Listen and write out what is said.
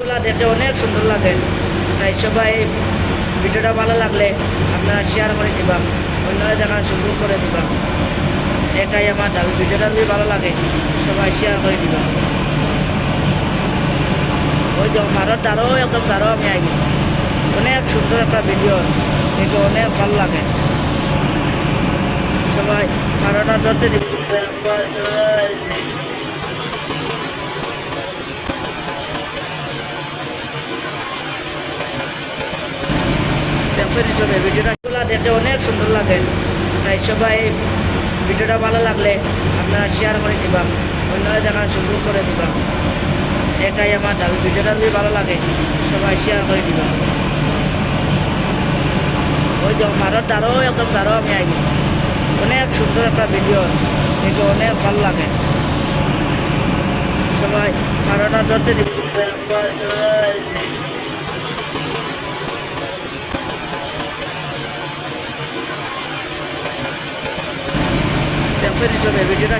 এগুলা দেখে অনেক সুন্দর লাগে। তাই সবাই ভিডিওটা ভালো লাগলে আপনারা শেয়ার করে দিবা, অন্যরা দেখা সুন্দর করে দিবা। এটাই আমার দাবি। ভিডিওটা যদি ভালো লাগে সবাই শেয়ার করে দিবা। ওই যে ভারত দ্বারাও একদম দ্বারাও আমি আই গেছি। অনেক সুন্দর একটা ভিডিও দেখে অনেক ভালো লাগে। সবাই ভারতটা ধরতে দিবে। দেখছেন হিসেবে ভিডিওটা দেখে অনেক সুন্দর লাগে। তাই সবাই ভিডিওটা ভালো লাগলে আপনারা শেয়ার করে দিবা, অন্যরা দেখা সুন্দর করে দিবা। এটাই আমার দাবি। ভিডিওটা যদি ভালো লাগে সবাই শেয়ার করে দিবা। ওই যে ভারত দ্বারাও একদম দ্বারাও আমি আই গেছি। অনেক সুন্দর একটা ভিডিও দেখে অনেক ভালো লাগে। সবাই ভারতটা ধরতে দিবে। দেখছেন হিসেবে ভিডিওটা